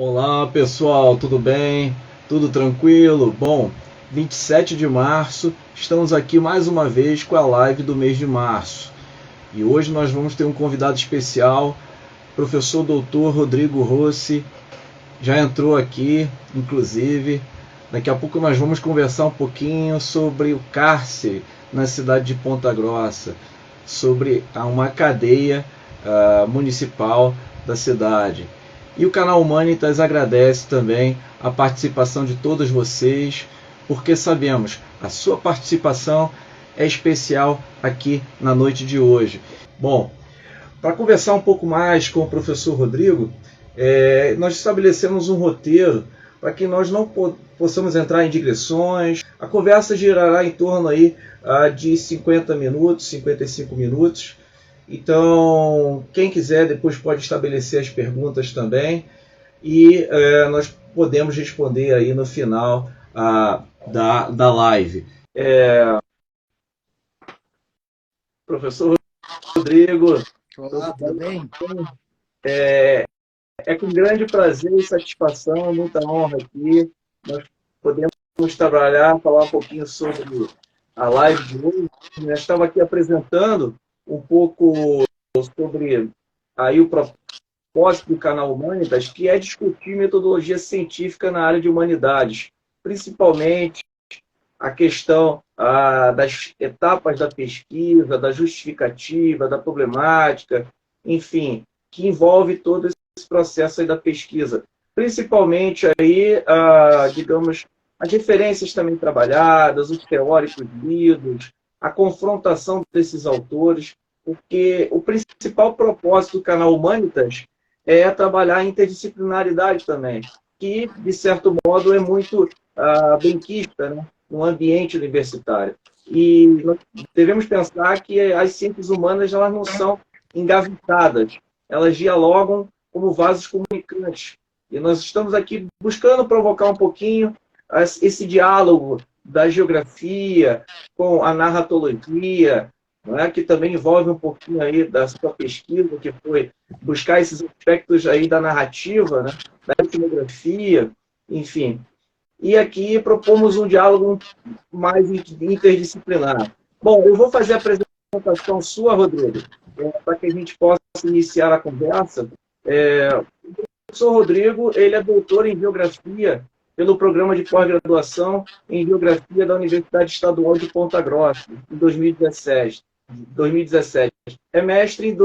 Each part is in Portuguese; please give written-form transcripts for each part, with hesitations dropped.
Olá pessoal, tudo bem? Tudo tranquilo? Bom, 27 de março, estamos aqui mais uma vez com a live do mês de março. E hoje nós vamos ter um convidado especial, professor doutor Rodrigo Rossi, já entrou aqui, inclusive. Daqui a pouco nós vamos conversar um pouquinho sobre o cárcere na cidade de Ponta Grossa, sobre uma cadeia municipal da cidade. E o canal Humanitas agradece também a participação de todos vocês, porque sabemos a sua participação é especial aqui na noite de hoje. Bom, para conversar um pouco mais com o professor Rodrigo, nós estabelecemos um roteiro para que nós não possamos entrar em digressões. A conversa girará em torno aí, de 50 minutos, 55 minutos. Então, quem quiser depois pode estabelecer as perguntas também e nós podemos responder aí no final da live. Professor Rodrigo, olá, tudo bem? É com grande prazer e satisfação, muita honra aqui. Nós podemos trabalhar, falar um pouquinho sobre a live de hoje. Eu estava aqui apresentando um pouco sobre aí o propósito do canal Humanitas, que é discutir metodologia científica na área de humanidades, principalmente a questão das etapas da pesquisa, da justificativa, da problemática, enfim, que envolve todo esse processo aí da pesquisa. Principalmente aí, digamos, as referências também trabalhadas, os teóricos lidos, a confrontação desses autores, porque o principal propósito do canal Humanitas é trabalhar a interdisciplinaridade também, que, de certo modo, é muito benquista, né, no ambiente universitário. E nós devemos pensar que as ciências humanas elas não são engavetadas, elas dialogam como vasos comunicantes. E nós estamos aqui buscando provocar um pouquinho esse diálogo da geografia com a narratologia, não é? Que também envolve um pouquinho aí da sua pesquisa, que foi buscar esses aspectos aí da narrativa, né? Da etnografia, enfim. E aqui propomos um diálogo mais interdisciplinar. Bom, eu vou fazer a apresentação sua, Rodrigo, para que a gente possa iniciar a conversa. O professor Rodrigo, ele é doutor em Geografia pelo Programa de Pós-Graduação em Geografia da Universidade Estadual de Ponta Grossa, em 2017. É mestre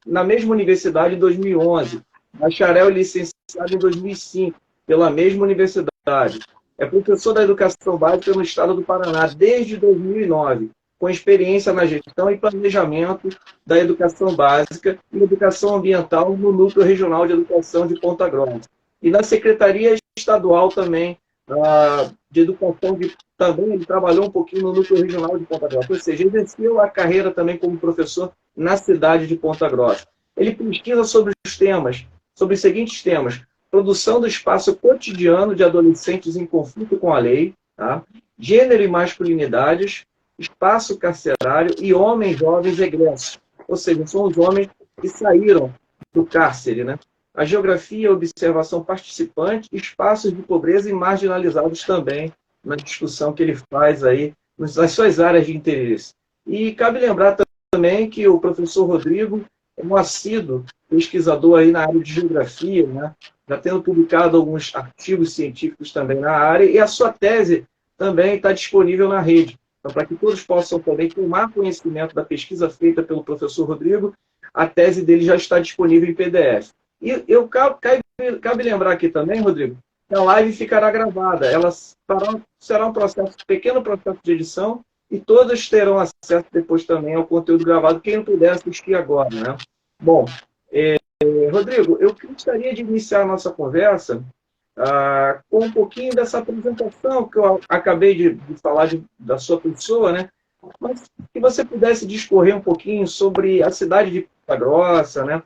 na mesma universidade em 2011, bacharel e licenciado em 2005 pela mesma universidade. É professor da Educação Básica no estado do Paraná desde 2009, com experiência na gestão e planejamento da educação básica e educação ambiental no Núcleo Regional de Educação de Ponta Grossa. E na Secretaria Estadual também de Educação, também ele trabalhou um pouquinho no Núcleo Regional de Ponta Grossa, ou seja, exerceu a carreira também como professor na cidade de Ponta Grossa. Ele pesquisa sobre os seguintes temas: produção do espaço cotidiano de adolescentes em conflito com a lei, tá? Gênero e masculinidades, espaço carcerário e homens jovens egressos, ou seja, são os homens que saíram do cárcere, né? A geografia, a observação participante, espaços de pobreza e marginalizados também, na discussão que ele faz aí nas suas áreas de interesse. E cabe lembrar também que o professor Rodrigo é um assíduo pesquisador aí na área de geografia, né? Já tendo publicado alguns artigos científicos também na área, e a sua tese também está disponível na rede. Então, para que todos possam também tomar conhecimento da pesquisa feita pelo professor Rodrigo, a tese dele já está disponível em PDF. E cabe lembrar aqui também, Rodrigo, que a live ficará gravada. Ela será um pequeno processo de edição, e todos terão acesso depois também ao conteúdo gravado, quem não puder assistir agora, né? Bom, Rodrigo, eu gostaria de iniciar a nossa conversa com um pouquinho dessa apresentação que eu acabei de falar da sua pessoa, né? Mas que você pudesse discorrer um pouquinho sobre a cidade de Ponta Grossa, né?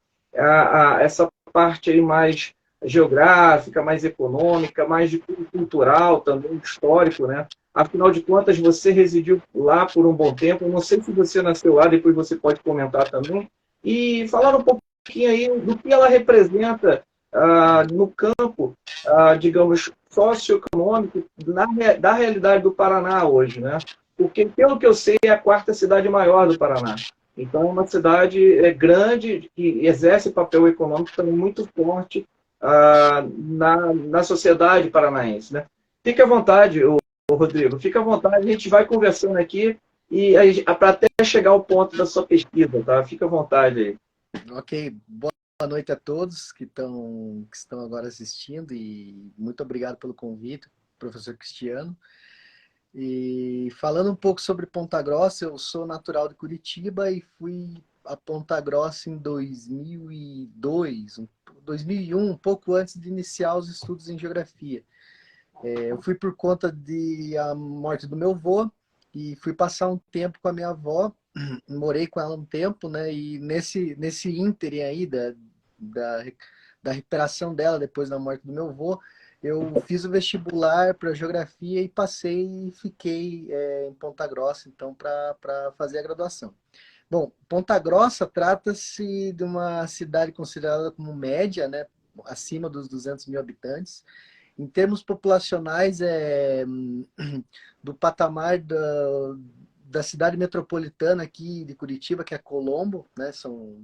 Essa parte aí mais geográfica, mais econômica, mais de cultural também, histórico, né? Afinal de contas, você residiu lá por um bom tempo. Eu não sei se você nasceu lá, depois você pode comentar também. E falar um pouquinho aí do que ela representa no campo, digamos, socioeconômico da realidade do Paraná hoje, né? Porque, pelo que eu sei, é a quarta cidade maior do Paraná. Então, é uma cidade grande, que exerce papel econômico também muito forte na sociedade paranaense, né? Fique à vontade, ô Rodrigo, fica à vontade, a gente vai conversando aqui e para até chegar ao ponto da sua pesquisa, tá? Fica à vontade aí. Ok, boa noite a todos que estão agora assistindo e muito obrigado pelo convite, professor Cristiano. E falando um pouco sobre Ponta Grossa, eu sou natural de Curitiba e fui a Ponta Grossa em 2002, 2001, um pouco antes de iniciar os estudos em geografia. Eu fui por conta de a morte do meu avô e fui passar um tempo com a minha avó, morei com ela um tempo, né? E nesse ínterim aí da, da recuperação dela depois da morte do meu avô, eu fiz o vestibular para geografia e passei e fiquei em Ponta Grossa, então, para fazer a graduação. Bom, Ponta Grossa trata-se de uma cidade considerada como média, né? Acima dos 200 mil habitantes. Em termos populacionais, do patamar da cidade metropolitana aqui de Curitiba, que é Colombo, né? São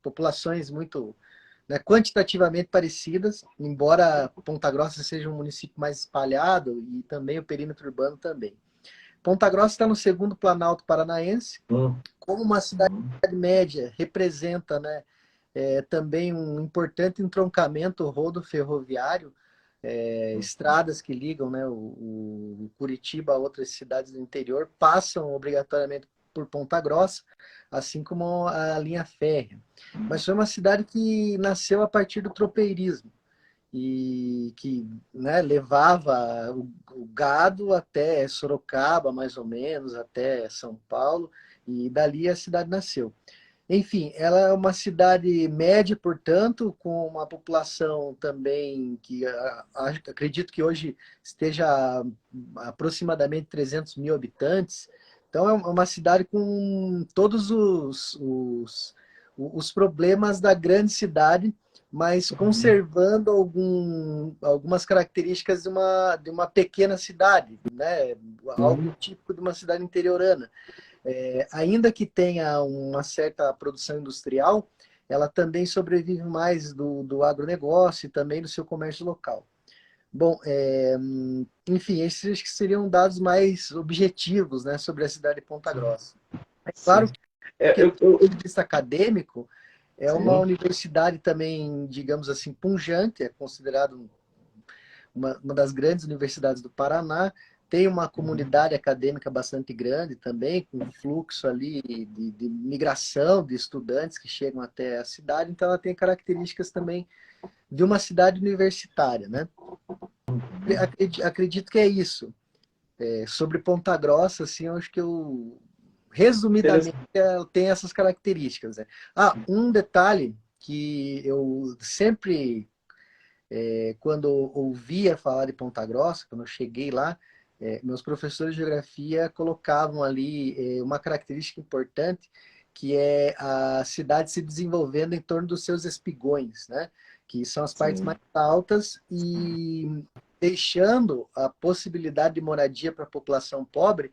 populações muito, né, quantitativamente parecidas, embora Ponta Grossa seja um município mais espalhado e também o perímetro urbano também. Ponta Grossa está no segundo Planalto Paranaense, como uma cidade média, representa, né, também um importante entroncamento rodoferroviário, estradas que ligam, né, o Curitiba a outras cidades do interior passam obrigatoriamente por Ponta Grossa, assim como a linha férrea. Mas foi uma cidade que nasceu a partir do tropeirismo e que, né, levava o gado até Sorocaba, mais ou menos, até São Paulo, e dali a cidade nasceu. Enfim, ela é uma cidade média, portanto, com uma população também que acredito que hoje esteja aproximadamente 300 mil habitantes. Então, é uma cidade com todos os problemas da grande cidade, mas conservando algumas características de uma pequena cidade, né? Algo típico de uma cidade interiorana. Ainda que tenha uma certa produção industrial, ela também sobrevive mais do agronegócio e também do seu comércio local. Bom, enfim, esses acho que seriam dados mais objetivos, né, sobre a cidade de Ponta Grossa. É Sim. claro que, do ponto de vista acadêmico, é uma Sim. universidade também, digamos assim, pujante, é considerado uma das grandes universidades do Paraná, tem uma comunidade acadêmica bastante grande também, com fluxo ali de migração de estudantes que chegam até a cidade, então ela tem características também de uma cidade universitária, né? Acredito que é isso. Sobre Ponta Grossa, assim, eu acho que resumidamente, eu tenho essas características, né? Um detalhe que eu sempre quando ouvia falar de Ponta Grossa, quando eu cheguei lá, meus professores de geografia colocavam ali uma característica importante, que é a cidade se desenvolvendo em torno dos seus espigões, né? Que são as partes mais altas e deixando a possibilidade de moradia para a população pobre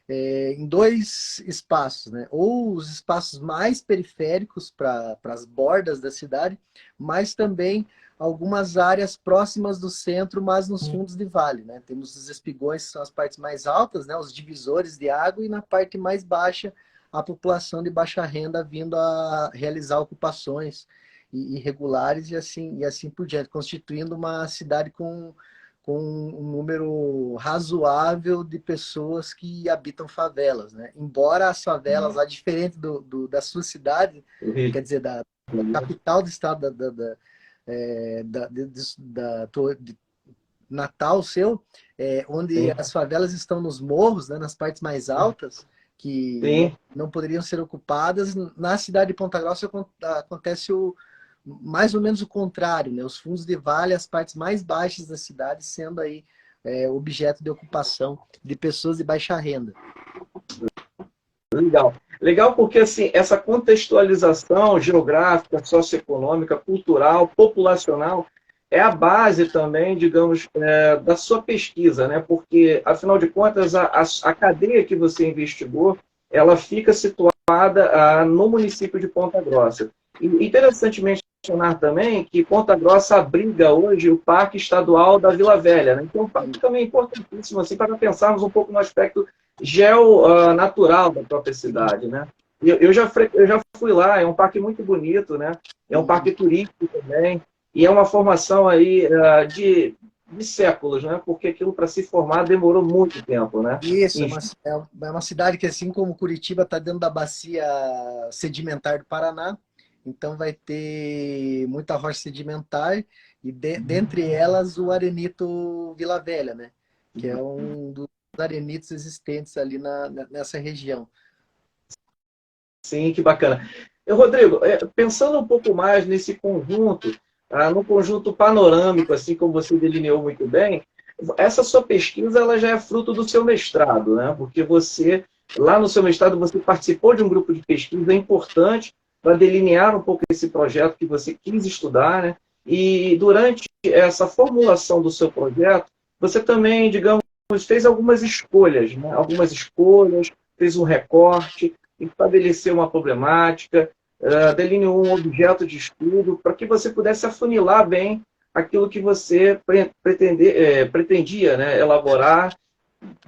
em dois espaços, né? Ou os espaços mais periféricos para as bordas da cidade, mas também algumas áreas próximas do centro, mas nos fundos de vale, né? Temos os espigões, que são as partes mais altas, né? Os divisores de água, e na parte mais baixa, a população de baixa renda vindo a realizar ocupações irregulares e assim por diante, constituindo uma cidade com um número razoável de pessoas que habitam favelas, né? Embora as favelas, lá diferente da sua cidade, quer dizer, da capital do estado de Natal seu, onde Sim. as favelas estão nos morros, né, nas partes mais altas, que Sim. não poderiam ser ocupadas. Na cidade de Ponta Grossa acontece mais ou menos o contrário, né? Os fundos de vale, as partes mais baixas da cidade, sendo aí objeto de ocupação de pessoas de baixa renda. Legal. Legal porque, assim, essa contextualização geográfica, socioeconômica, cultural, populacional, é a base também, digamos, da sua pesquisa, né? Porque, afinal de contas, a cadeia que você investigou, ela fica situada no município de Ponta Grossa. E interessantemente mencionar também que Ponta Grossa abriga hoje o Parque Estadual da Vila Velha, né? Então, um parque também importantíssimo, assim, para pensarmos um pouco no aspecto geonatural da própria cidade, né? Eu já fui lá, é um parque muito bonito, né? É um parque turístico também, e é uma formação aí de séculos, né? Porque aquilo para se formar demorou muito tempo, né? Isso, Enfim, é uma cidade que, assim como Curitiba, está dentro da bacia sedimentar do Paraná, então vai ter muita rocha sedimentar, e dentre elas o arenito Vila Velha, né? Que é um dos arenitos existentes ali nessa região. sim, que bacana. Rodrigo, pensando um pouco mais nesse conjunto, no conjunto panorâmico, assim como você delineou muito bem, essa sua pesquisa ela já é fruto do seu mestrado, né? Porque você, lá no seu mestrado, você participou de um grupo de pesquisa importante para delinear um pouco esse projeto que você quis estudar, né? E durante essa formulação do seu projeto, você também, digamos, fez algumas escolhas, né? Algumas escolhas, fez um recorte, estabeleceu uma problemática, delineou um objeto de estudo para que você pudesse afunilar bem aquilo que você pretendia, né, elaborar,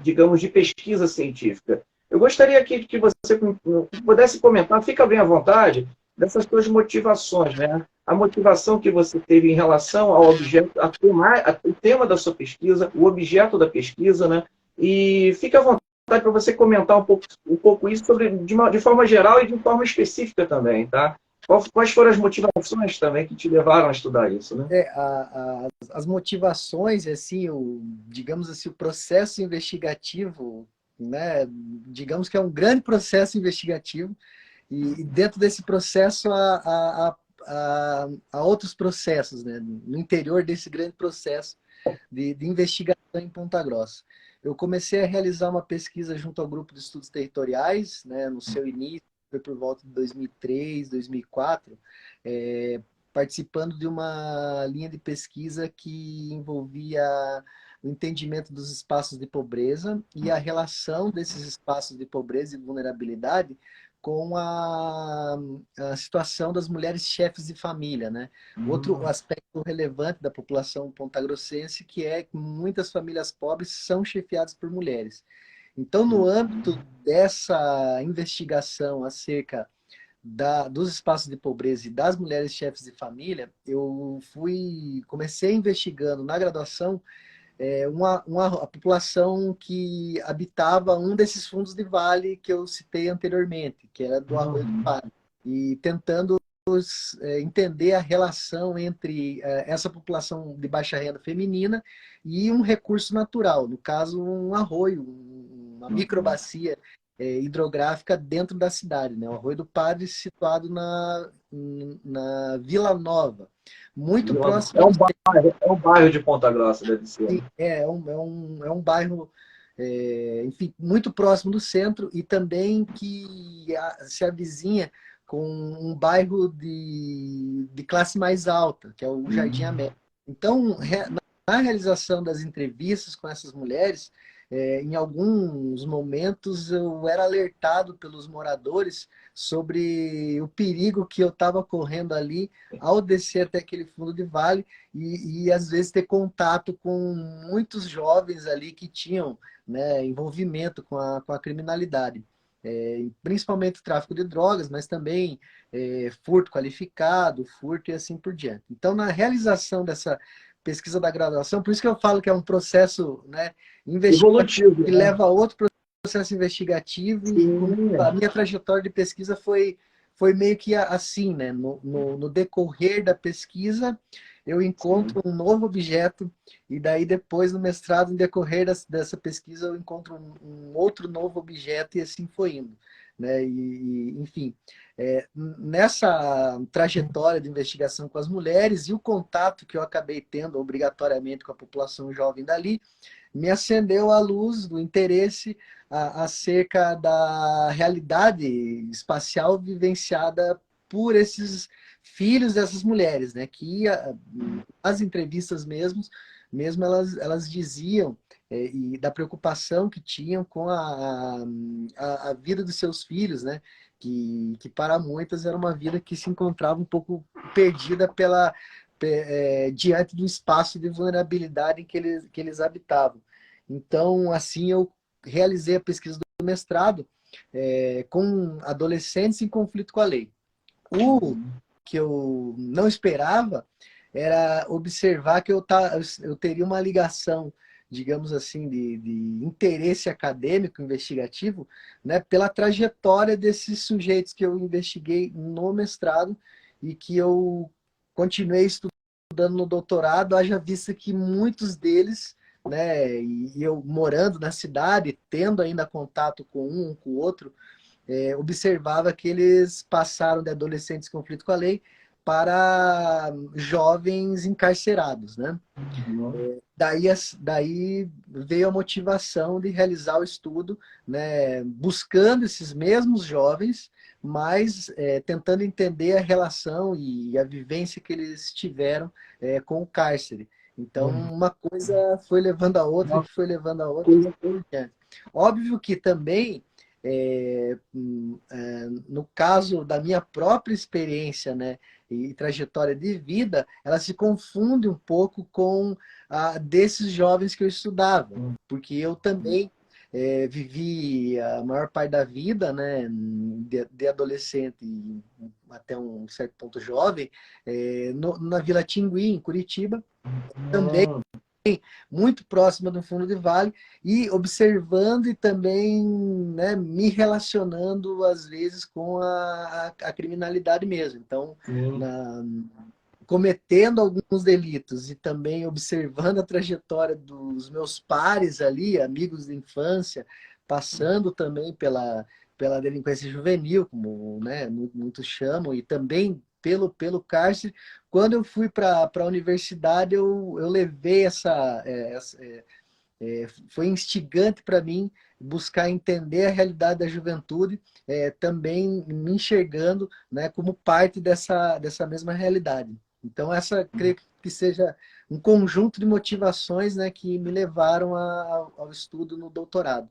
digamos, de pesquisa científica. Eu gostaria aqui que você pudesse comentar, fica bem à vontade, dessas suas motivações, né? A motivação que você teve em relação ao objeto, o tema da sua pesquisa, o objeto da pesquisa, né? E fica à vontade para você comentar um pouco isso sobre, de forma geral e de forma específica também, tá? Quais foram as motivações também que te levaram a estudar isso, né? As motivações, assim, digamos assim, o processo investigativo, né? Digamos que é um grande processo investigativo, e dentro desse processo há outros processos, né? No interior desse grande processo de investigação em Ponta Grossa. Eu comecei a realizar uma pesquisa junto ao Grupo de Estudos Territoriais, né? No seu início, foi por volta de 2003, 2004, participando de uma linha de pesquisa que envolvia o entendimento dos espaços de pobreza e a relação desses espaços de pobreza e vulnerabilidade com a situação das mulheres chefes de família, né? Outro aspecto relevante da população pontagrossense que é que muitas famílias pobres são chefiadas por mulheres. Então, no âmbito dessa investigação acerca dos espaços de pobreza e das mulheres chefes de família, comecei investigando na graduação a população que habitava um desses fundos de vale que eu citei anteriormente, que era do Arroio do Padre, e tentando entender a relação entre essa população de baixa renda feminina e um recurso natural, no caso um arroio, uma microbacia hidrográfica dentro da cidade, né? O Arroio do Padre situado na Vila Nova, muito próximo do É um bairro de Ponta Grossa, deve ser, né? é um bairro, enfim, muito próximo do centro e também que se avizinha com um bairro de classe mais alta, que é o Jardim América. Então, na realização das entrevistas com essas mulheres, em alguns momentos eu era alertado pelos moradores sobre o perigo que eu estava correndo ali ao descer até aquele fundo de vale e às vezes ter contato com muitos jovens ali que tinham, né, envolvimento com a criminalidade. Principalmente o tráfico de drogas, mas também furto qualificado, furto e assim por diante. Então, na realização dessa pesquisa da graduação, por isso que eu falo que é um processo, né, investigativo Evolutivo, que né? leva a outro processo investigativo e a Sim. minha trajetória de pesquisa foi meio que assim, né? No decorrer da pesquisa, eu encontro um novo objeto e daí depois no mestrado, no decorrer dessa pesquisa, eu encontro um outro novo objeto e assim foi indo, né? Enfim, nessa trajetória de investigação com as mulheres e o contato que eu acabei tendo obrigatoriamente com a população jovem dali, me acendeu a luz do interesse acerca da realidade espacial vivenciada por esses filhos dessas mulheres, né? Que as entrevistas mesmo elas diziam e da preocupação que tinham com a vida dos seus filhos, né? Que para muitas era uma vida que se encontrava um pouco perdida diante do espaço de vulnerabilidade em que eles habitavam. Então, assim, eu realizei a pesquisa do mestrado com adolescentes em conflito com a lei. O que eu não esperava era observar que eu teria uma ligação, digamos assim, de interesse acadêmico, investigativo, né, pela trajetória desses sujeitos que eu investiguei no mestrado e que eu continuei estudando no doutorado, haja vista que muitos deles, né, e eu morando na cidade, tendo ainda contato com um com o outro, observava que eles passaram de adolescentes em conflito com a lei para jovens encarcerados, né? Daí veio a motivação de realizar o estudo, né, buscando esses mesmos jovens, mas tentando entender a relação e a vivência que eles tiveram com o cárcere. Então, uma coisa foi levando a outra, que foi levando a outra, e por diante. Óbvio que também, no caso da minha própria experiência, né, e trajetória de vida, ela se confunde um pouco com a desses jovens que eu estudava, porque eu também vivi a maior parte da vida, né, de adolescente e até um certo ponto jovem, na Vila Tingui, em Curitiba, também muito próxima do fundo de vale, e observando e também, né, me relacionando às vezes com a criminalidade mesmo. Então, cometendo alguns delitos e também observando a trajetória dos meus pares ali, amigos de infância, passando também pela delinquência juvenil, como, né, muitos chamam, e também pelo cárcere. Quando eu fui para a universidade, eu levei foi instigante para mim buscar entender a realidade da juventude, também me enxergando, né, como parte dessa mesma realidade. Então, essa creio que seja um conjunto de motivações, né, que me levaram ao estudo no doutorado.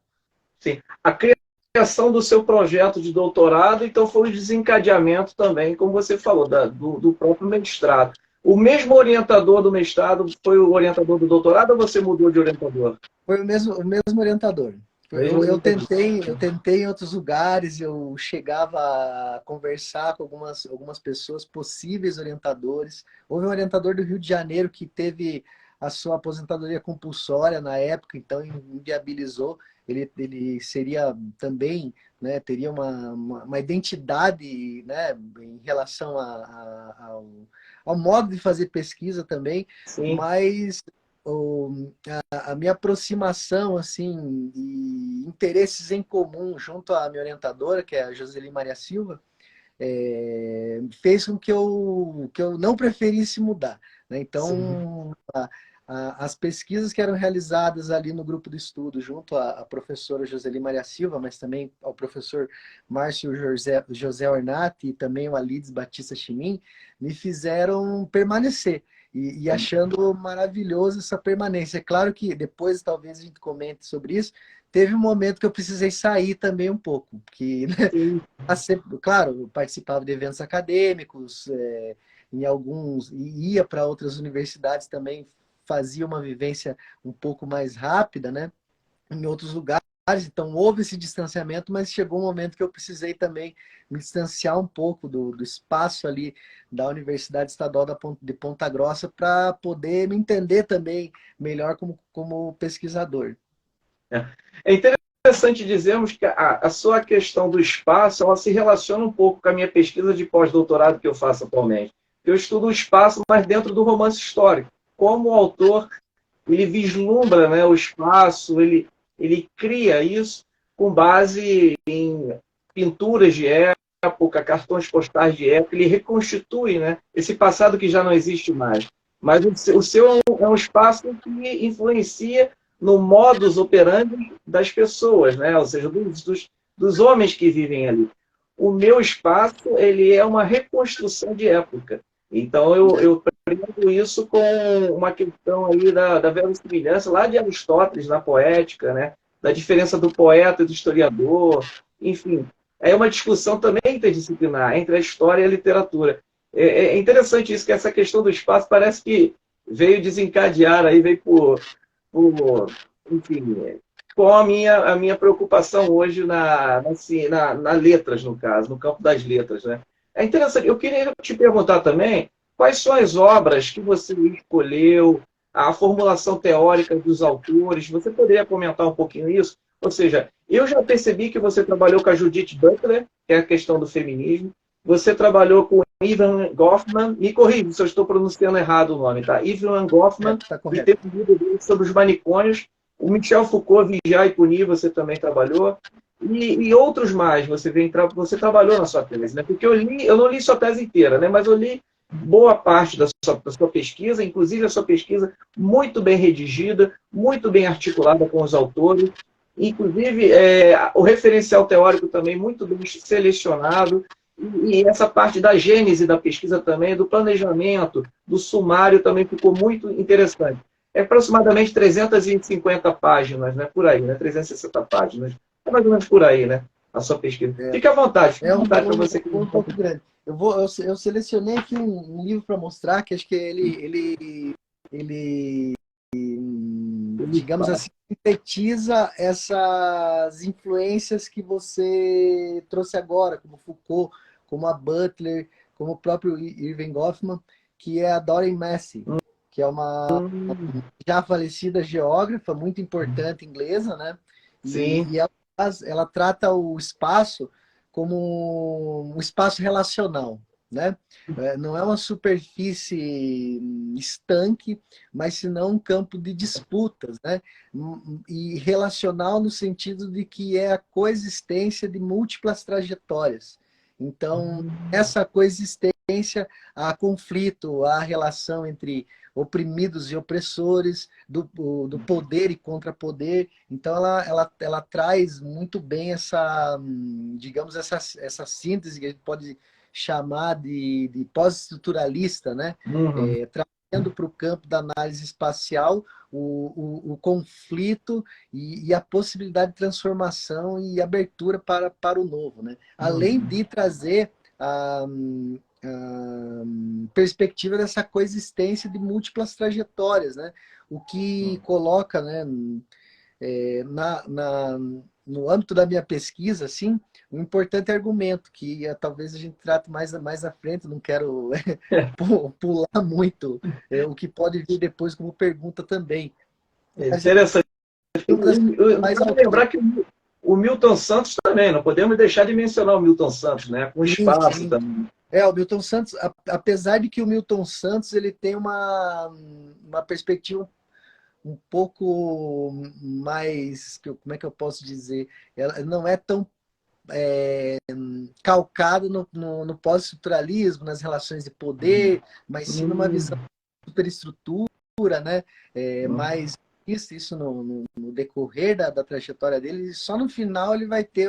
Sim. A criação do seu projeto de doutorado, então, foi o desencadeamento também, como você falou, do próprio mestrado. O mesmo orientador do mestrado foi o orientador do doutorado ou você mudou de orientador? Foi o mesmo orientador. Eu tentei em outros lugares, eu chegava a conversar com algumas pessoas, possíveis orientadores. Houve um orientador do Rio de Janeiro que teve a sua aposentadoria compulsória na época, então inviabilizou. Ele seria também, né, teria uma identidade, né, em relação ao modo de fazer pesquisa também, Sim. mas a minha aproximação, assim, e interesses em comum junto à minha orientadora, que é a Joseli Maria Silva, fez com que eu não preferisse mudar, né? Então, as pesquisas que eram realizadas ali no grupo de estudo, junto à professora Joseli Maria Silva, mas também ao professor Márcio José Ornati e também o Alides Batista Chimin, me fizeram permanecer. E achando maravilhoso essa permanência. É claro que depois talvez a gente comente sobre isso. Teve um momento que eu precisei sair também um pouco, porque, né, claro, eu participava de eventos acadêmicos, em alguns, e ia para outras universidades também, fazia uma vivência um pouco mais rápida, né, em outros lugares. Então houve esse distanciamento, mas chegou um momento que eu precisei também me distanciar um pouco do espaço ali da Universidade Estadual de Ponta Grossa para poder me entender também melhor como pesquisador. É interessante dizermos que a sua questão do espaço, ela se relaciona um pouco com a minha pesquisa de pós-doutorado que eu faço atualmente. Eu estudo o espaço, mas dentro do romance histórico. Como o autor, ele vislumbra, né, o espaço, ele cria isso com base em pinturas de época, cartões postais de época, ele reconstitui, né, esse passado que já não existe mais. Mas o seu é um espaço que influencia no modus operandi das pessoas, né? Ou seja, dos homens que vivem ali. O meu espaço, ele é uma reconstrução de época. Então, eu prendo isso com uma questão aí da verossimilhança lá de Aristóteles na poética, né? Da diferença do poeta e do historiador, enfim. É uma discussão também interdisciplinar entre a história e a literatura. É interessante isso, que essa questão do espaço parece que veio desencadear aí, veio enfim, com a minha preocupação hoje na letras, no caso, no campo das letras, né? É interessante. Eu queria te perguntar também quais são as obras que você escolheu, a formulação teórica dos autores. Você poderia comentar um pouquinho isso? Ou seja, eu já percebi que você trabalhou com a Judith Butler, que é a questão do feminismo. Você trabalhou com Ivan Goffman. Me corrija se eu estou pronunciando errado o nome, tá? Ivan Goffman, Tá e correto. teve um livro dele sobre os manicômios. O Michel Foucault, Vigiar e Punir, você também trabalhou. E outros mais, você trabalhou na sua tese, né? Porque eu não li sua tese inteira, né? Mas eu li boa parte da sua pesquisa, inclusive a sua pesquisa muito bem redigida, muito bem articulada com os autores, inclusive o referencial teórico também muito bem selecionado, e essa parte da gênese da pesquisa também, do planejamento, do sumário também ficou muito interessante. É aproximadamente 350 páginas, né? Por aí, né? 360 páginas. É mais ou menos por aí, né? A sua pesquisa. É, Fique à é um vontade para você. volume um pouco grande. Eu selecionei aqui um livro para mostrar, que acho que ele, digamos assim, sintetiza essas influências que você trouxe agora, como Foucault, como a Butler, como o próprio Irving Goffman, que é a Doreen Massey, que é uma já falecida geógrafa muito importante inglesa, né? Sim. E ela trata o espaço como um espaço relacional, né? Não é uma superfície estanque, mas senão um campo de disputas, né? E relacional no sentido de que é a coexistência de múltiplas trajetórias. Então, essa coexistência, há conflito, há relação entre oprimidos e opressores, do poder e contra-poder. Então, ela traz muito bem digamos, essa síntese que a gente pode chamar de pós-estruturalista, né? Uhum. Trazendo para o campo da análise espacial o conflito e a possibilidade de transformação e abertura para o novo, né? Além de trazer a perspectiva dessa coexistência de múltiplas trajetórias, né? O que coloca, né, no âmbito da minha pesquisa, assim, um importante argumento, que talvez a gente trate mais à frente, não quero pular muito o que pode vir depois como pergunta também. É Mas interessante. outras mais Vamos autores. lembrar que o Milton Santos também, não podemos deixar de mencionar o Milton Santos, né? Com Sim, espaço sim. também. O Milton Santos, apesar de que o Milton Santos ele tem uma perspectiva um pouco mais, como é que eu posso dizer? Ela não é tão calcado no pós-estruturalismo, nas relações de poder, mas sim numa visão de superestrutura, né? Mais isso no decorrer da trajetória dele, e só no final ele vai ter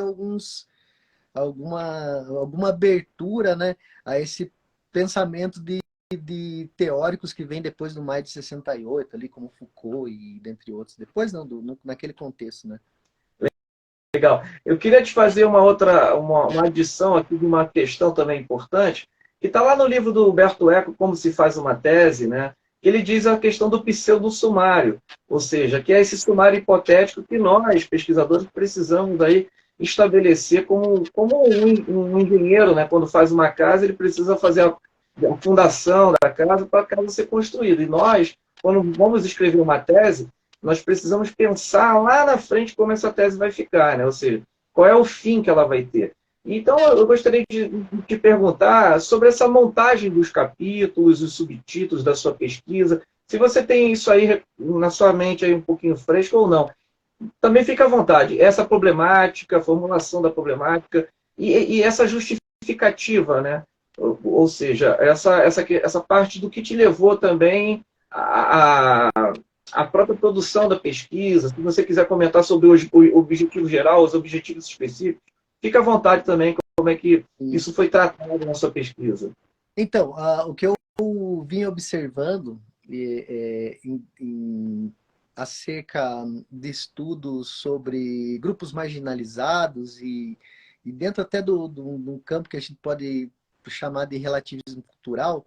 alguma abertura, né, a esse pensamento de teóricos que vem depois do maio de 68, ali como Foucault e dentre outros. Depois não, naquele contexto, né? Legal. Eu queria te fazer uma adição aqui de uma questão também importante, que está lá no livro do Humberto Eco, Como se faz uma tese, né? Ele diz a questão do pseudo-sumário, ou seja, que é esse sumário hipotético que nós, pesquisadores, precisamos aí estabelecer como um engenheiro, né? Quando faz uma casa, ele precisa fazer a fundação da casa para a casa ser construída. E nós, quando vamos escrever uma tese, nós precisamos pensar lá na frente como essa tese vai ficar, né? Ou seja, qual é o fim que ela vai ter. Então, eu gostaria de te perguntar sobre essa montagem dos capítulos, os subtítulos da sua pesquisa, se você tem isso aí na sua mente aí um pouquinho fresco ou não. Também fica à vontade. Essa problemática, a formulação da problemática e essa justificativa, né? Ou seja, essa parte do que te levou também a própria produção da pesquisa, se você quiser comentar sobre o objetivo geral, os objetivos específicos, fica à vontade também, como é que isso foi tratado na sua pesquisa. Então, o que eu vim observando acerca de estudos sobre grupos marginalizados e dentro até do campo que a gente pode chamar de relativismo cultural,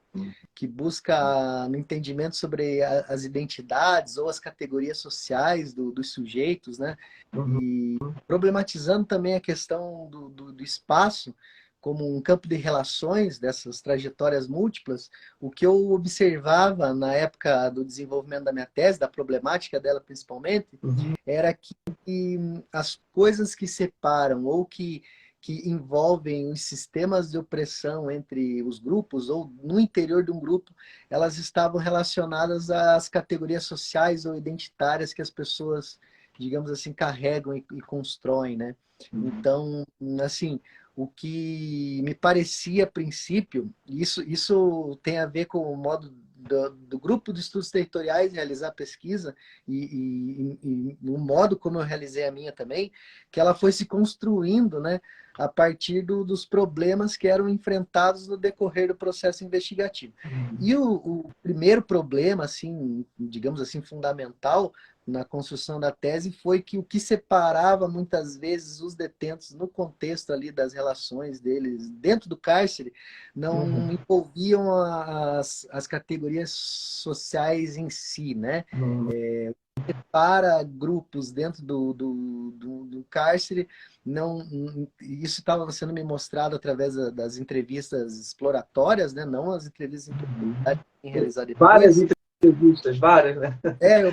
que busca no entendimento sobre as identidades ou as categorias sociais dos sujeitos, né? E problematizando também a questão do espaço como um campo de relações dessas trajetórias múltiplas, o que eu observava na época do desenvolvimento da minha tese, da problemática dela principalmente, era que as coisas que separam ou que envolvem os sistemas de opressão entre os grupos ou no interior de um grupo, elas estavam relacionadas às categorias sociais ou identitárias que as pessoas, digamos assim, carregam e constroem, né? Então, assim, o que me parecia a princípio, isso tem a ver com o modo do grupo de estudos territoriais realizar a pesquisa e o modo como eu realizei a minha também, que ela foi se construindo, né, a partir dos problemas que eram enfrentados no decorrer do processo investigativo. E o primeiro problema, assim, digamos assim, fundamental na construção da tese foi que o que separava muitas vezes os detentos no contexto ali das relações deles dentro do cárcere não envolviam as categorias sociais em si, né? Para grupos dentro do cárcere, isso estava sendo me mostrado através das entrevistas exploratórias, né? Não as entrevistas realizadas depois. Várias entrevistas, várias, né?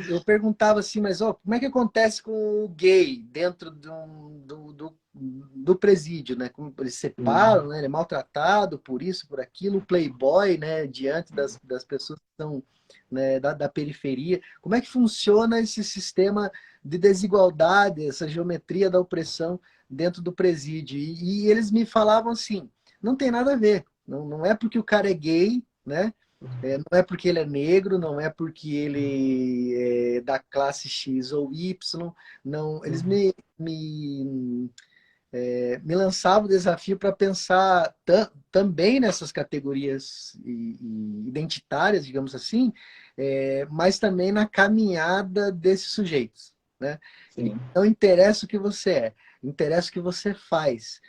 Eu perguntava assim, mas como é que acontece com o gay dentro do presídio, né? Como eles separam, né? Ele é maltratado por isso, por aquilo, o playboy, né? Diante das pessoas que estão, né, da periferia. Como é que funciona esse sistema de desigualdade, essa geometria da opressão dentro do presídio? E eles me falavam assim, não tem nada a ver, não é porque o cara é gay, né? Não é porque ele é negro, não é porque ele é da classe X ou Y, não, eles me lançavam o desafio para pensar também nessas categorias identitárias, digamos assim, mas também na caminhada desses sujeitos, né? Não interessa o que você é, interessa o que você faz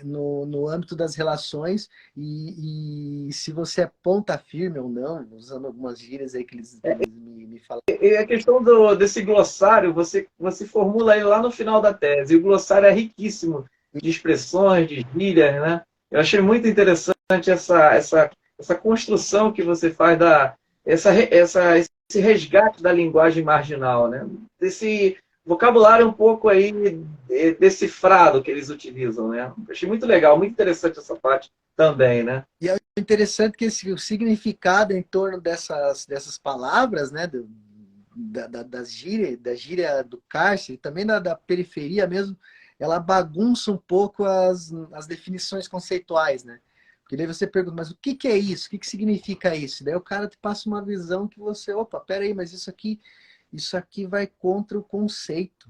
no âmbito das relações e se você é ponta firme ou não, usando algumas gírias aí que eles me falaram. E a questão desse glossário, você formula ele lá no final da tese. E o glossário é riquíssimo de expressões, de gírias, né? Eu achei muito interessante essa construção que você faz esse resgate da linguagem marginal, né? Desse vocabulário um pouco aí decifrado que eles utilizam, né? Achei muito legal, muito interessante essa parte também, né? E é interessante que o significado em torno dessas palavras, né, da gíria do cárcere, também da periferia mesmo, ela bagunça um pouco as definições conceituais, né? Porque daí você pergunta, mas o que é isso? O que significa isso? Daí o cara te passa uma visão que você, opa, peraí, mas isso aqui vai contra o conceito.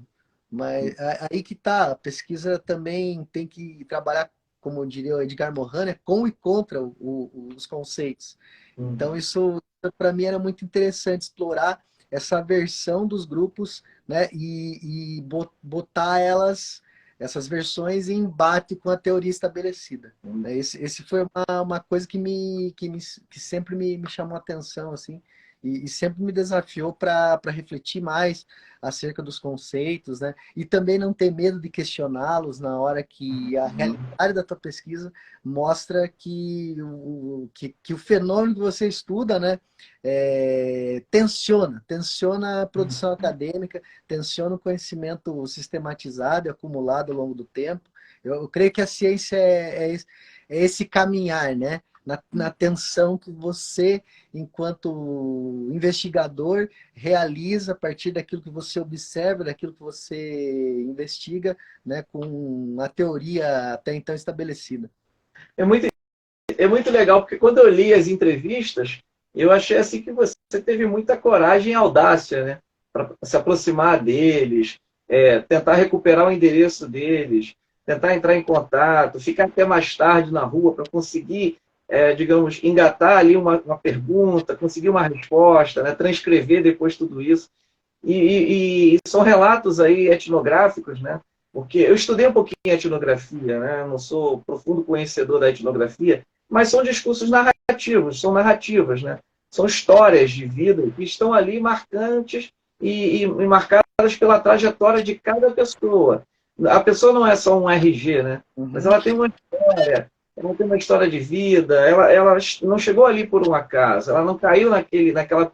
Mas aí que tá, a pesquisa também tem que trabalhar, como diria o Edgar Morin, né, com e contra os conceitos. Então isso, para mim, era muito interessante explorar essa versão dos grupos, né, e botar essas versões em embate com a teoria estabelecida. Esse foi uma coisa que sempre me chamou a atenção, assim, e sempre me desafiou para refletir mais acerca dos conceitos, né? E também não ter medo de questioná-los na hora que a realidade da tua pesquisa mostra que o fenômeno que você estuda, né, tensiona a produção acadêmica, tensiona o conhecimento sistematizado e acumulado ao longo do tempo. Eu creio que a ciência é esse caminhar, né? Na tensão que você, enquanto investigador, realiza a partir daquilo que você observa, daquilo que você investiga, né, com a teoria até então estabelecida. É muito legal, porque quando eu li as entrevistas, eu achei assim que você teve muita coragem e audácia, né? para se aproximar deles, tentar recuperar o endereço deles, tentar entrar em contato, ficar até mais tarde na rua para conseguir, digamos, engatar ali uma pergunta, conseguir uma resposta, né? Transcrever depois tudo isso. E são relatos aí etnográficos, né? Porque eu estudei um pouquinho etnografia, né? Eu não sou profundo conhecedor da etnografia, mas são discursos narrativos, são narrativas, né? São histórias de vida que estão ali marcantes e marcadas pela trajetória de cada pessoa. A pessoa não é só um RG, né? Mas ela tem uma história, ela tem uma história de vida, ela não chegou ali por um acaso, ela não caiu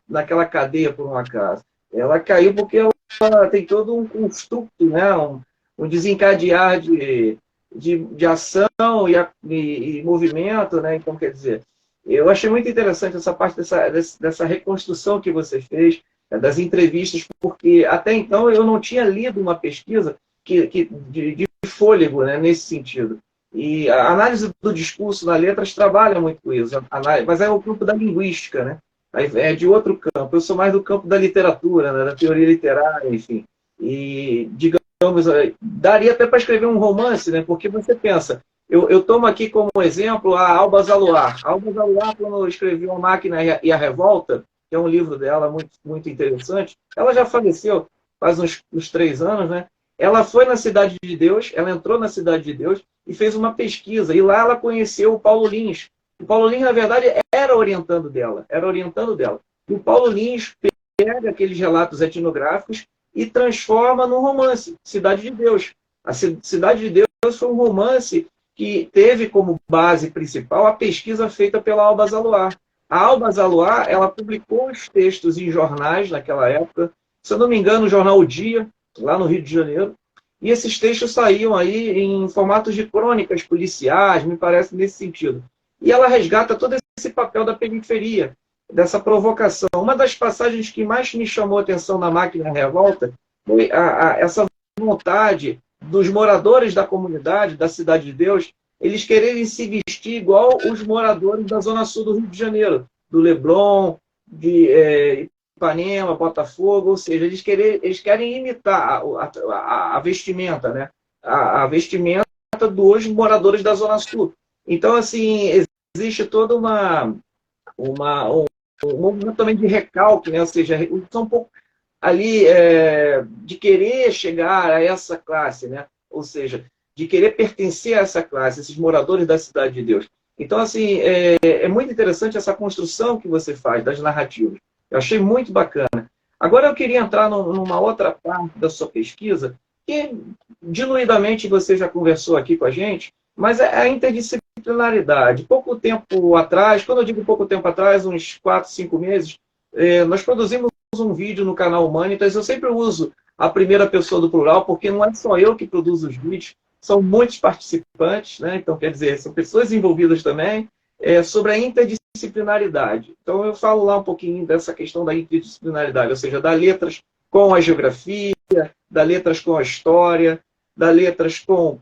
naquela cadeia por um acaso. Ela caiu porque ela tem todo um construto, né? Um desencadear de ação e movimento, né? Então, quer dizer, eu achei muito interessante essa parte dessa reconstrução que você fez, das entrevistas, porque até então eu não tinha lido uma pesquisa de fôlego, né, nesse sentido. E a análise do discurso na letras trabalha muito com isso, mas é o campo da linguística, né? É de outro campo. Eu sou mais do campo da literatura, né, da teoria literária, enfim. E, digamos, daria até para escrever um romance, né? Porque você pensa, eu tomo aqui como exemplo a Alba Zaluar. A Alba Zaluar, quando escreveu A Máquina e a Revolta, que é um livro dela muito, muito interessante, ela já faleceu faz uns 3 anos, né? Ela foi na Cidade de Deus, ela entrou na Cidade de Deus e fez uma pesquisa. E lá ela conheceu o Paulo Lins. O Paulo Lins, na verdade, era orientando dela. E o Paulo Lins pega aqueles relatos etnográficos e transforma num romance, Cidade de Deus. A Cidade de Deus foi um romance que teve como base principal a pesquisa feita pela Alba Zaluar. A Alba Zaluar, ela publicou os textos em jornais naquela época, se eu não me engano, o jornal O Dia, lá no Rio de Janeiro, e esses textos saíam aí em formatos de crônicas policiais, me parece nesse sentido. E ela resgata todo esse papel da periferia, dessa provocação. Uma das passagens que mais me chamou a atenção na Máquina Revolta foi essa vontade dos moradores da comunidade, da Cidade de Deus, eles quererem se vestir igual os moradores da Zona Sul do Rio de Janeiro, do Leblon, de Ipanema, Botafogo, ou seja, eles querem imitar a vestimenta, né? A vestimenta dos moradores da Zona Sul. Então, assim, existe toda um movimento também de recalque, né? Ou seja, são um pouco ali de querer chegar a essa classe, né? Ou seja, de querer pertencer a essa classe, esses moradores da Cidade de Deus. Então, assim, é muito interessante essa construção que você faz das narrativas. Eu achei muito bacana. Agora eu queria entrar numa outra parte da sua pesquisa, que diluidamente você já conversou aqui com a gente, mas é a interdisciplinaridade. Pouco tempo atrás, quando eu digo pouco tempo atrás, uns 4, 5 meses, nós produzimos um vídeo no canal Humanitas. Eu sempre uso a primeira pessoa do plural, porque não é só eu que produzo os vídeos, são muitos participantes, né? Então, quer dizer, são pessoas envolvidas também, sobre a interdisciplinaridade. Então, eu falo lá um pouquinho dessa questão da interdisciplinaridade, ou seja, da letras com a geografia, da letras com a história, da letras com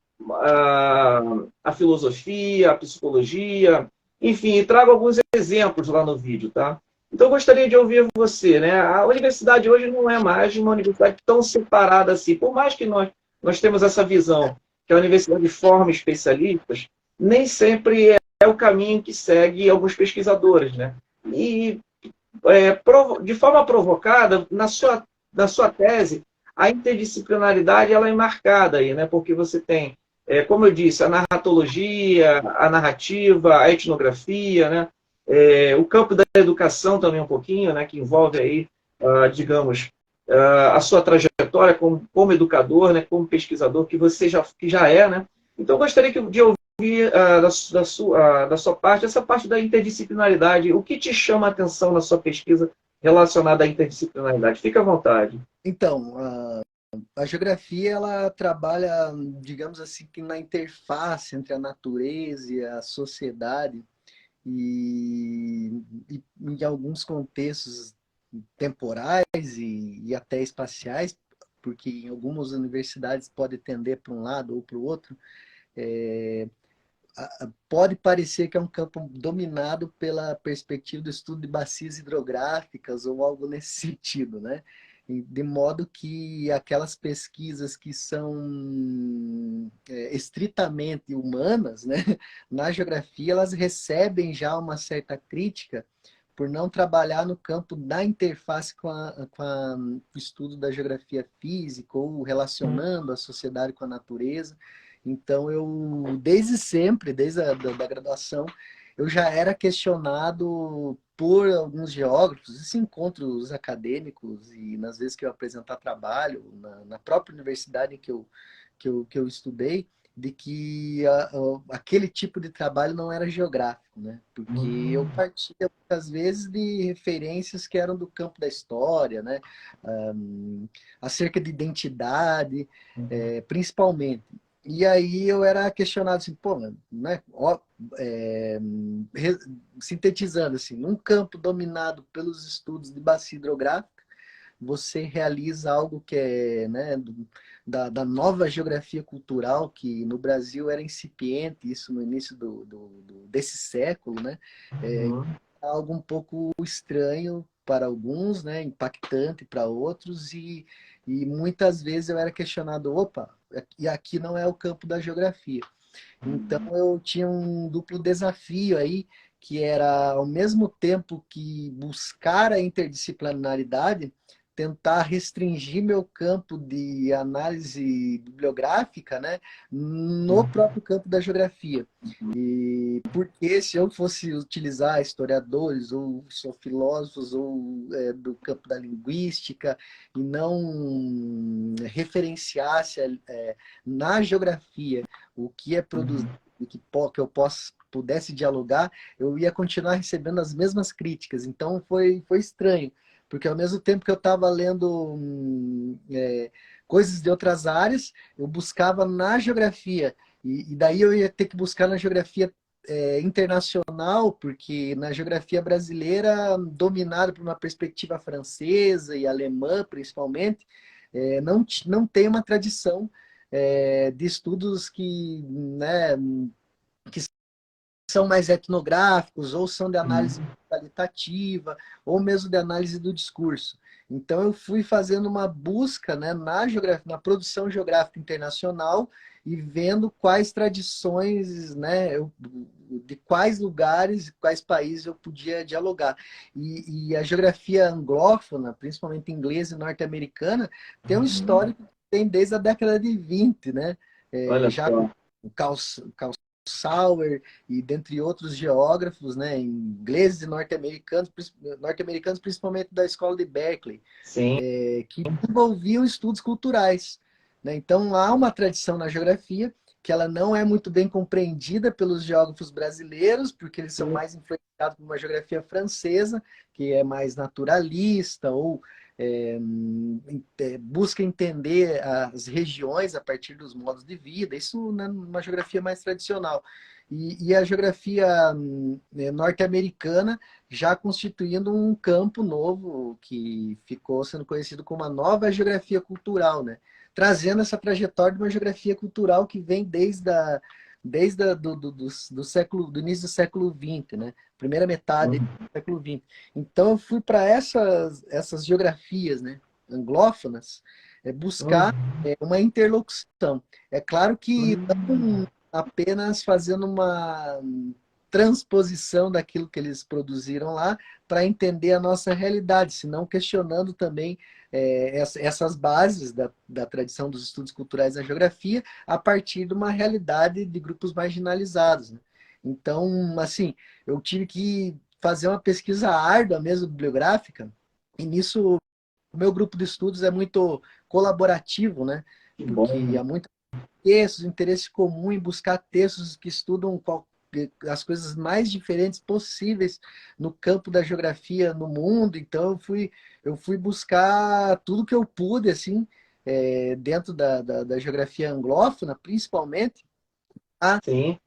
a filosofia, a psicologia, enfim, e trago alguns exemplos lá no vídeo, tá? Então, eu gostaria de ouvir você, né? A universidade hoje não é mais uma universidade tão separada assim, por mais que nós temos essa visão que a universidade forma especialistas, nem sempre é o caminho que segue alguns pesquisadores, né? E, de forma provocada, na sua tese, a interdisciplinaridade ela é marcada aí, né? Porque você tem, como eu disse, a narratologia, a narrativa, a etnografia, né? O campo da educação também um pouquinho, né? Que envolve aí, digamos, a sua trajetória como educador, né? Como pesquisador, que você já é, né? Então, eu gostaria de ouvir da sua parte, essa parte da interdisciplinaridade. O que te chama a atenção na sua pesquisa relacionada à interdisciplinaridade? Fique à vontade. Então, a geografia ela trabalha, digamos assim, que na interface entre a natureza e a sociedade e em alguns contextos temporais e até espaciais, porque em algumas universidades pode tender para um lado ou para o outro, pode parecer que é um campo dominado pela perspectiva do estudo de bacias hidrográficas ou algo nesse sentido, né? de modo que aquelas pesquisas que são estritamente humanas, né, na geografia, elas recebem já uma certa crítica por não trabalhar no campo da interface com o estudo da geografia física ou relacionando a sociedade com a natureza. Então, eu, desde sempre, desde da graduação, eu já era questionado por alguns geógrafos, esses encontros acadêmicos e nas vezes que eu apresentar trabalho, na própria universidade em que eu estudei, de que aquele tipo de trabalho não era geográfico, né? Porque eu partia muitas vezes de referências que eram do campo da história, né? Acerca de identidade, principalmente. E aí eu era questionado assim, pô, né? Re- Sintetizando assim, num campo dominado pelos estudos de bacia hidrográfica, você realiza algo que é, né, da nova geografia cultural, que no Brasil era incipiente, isso no início desse século, né? É algo um pouco estranho para alguns, né? Impactante para outros, e muitas vezes eu era questionado, opa, e aqui não é o campo da geografia. Então eu tinha um duplo desafio aí, que era ao mesmo tempo que buscar a interdisciplinaridade, tentar restringir meu campo de análise bibliográfica, né, no próprio campo da geografia. E porque se eu fosse utilizar historiadores ou só filósofos ou do campo da linguística e não referenciasse na geografia o que é produzido e que eu pudesse dialogar, eu ia continuar recebendo as mesmas críticas. Então foi estranho, porque ao mesmo tempo que eu estava lendo coisas de outras áreas, eu buscava na geografia, e daí eu ia ter que buscar na geografia internacional, porque na geografia brasileira, dominada por uma perspectiva francesa e alemã, principalmente, não tem uma tradição de estudos que, né, que são mais etnográficos, ou são de análise qualitativa, ou mesmo de análise do discurso. Então, eu fui fazendo uma busca, né, na produção geográfica internacional e vendo quais tradições, né, de quais lugares, quais países eu podia dialogar. E a geografia anglófona, principalmente inglesa e norte-americana, tem um histórico que tem desde a década de 20, né? Olha Já com só. o Carl Sauer e dentre outros geógrafos, né, ingleses e norte-americanos principalmente da escola de Berkeley, Sim. que envolviam estudos culturais, né? Então há uma tradição na geografia que ela não é muito bem compreendida pelos geógrafos brasileiros, porque eles são mais influenciados por uma geografia francesa, que é mais naturalista, ou busca entender as regiões a partir dos modos de vida, isso numa geografia mais tradicional. E a geografia norte-americana já constituindo um campo novo que ficou sendo conhecido como a nova geografia cultural, né? Trazendo essa trajetória de uma geografia cultural que vem do início do século XX, né? Primeira metade do século XX. Então eu fui para essas geografias, né, anglófonas, buscar uma interlocução. É claro que não apenas fazendo uma transposição daquilo que eles produziram lá para entender a nossa realidade, senão questionando também essas bases da tradição dos estudos culturais da geografia a partir de uma realidade de grupos marginalizados, né? Então, assim, eu tive que fazer uma pesquisa árdua mesmo, bibliográfica, e nisso o meu grupo de estudos é muito colaborativo, né? Que Porque bom. há muitos textos, interesse comum em buscar textos que estudam as coisas mais diferentes possíveis no campo da geografia no mundo. Então eu fui buscar tudo que eu pude, assim, dentro da geografia anglófona, principalmente, a Sim.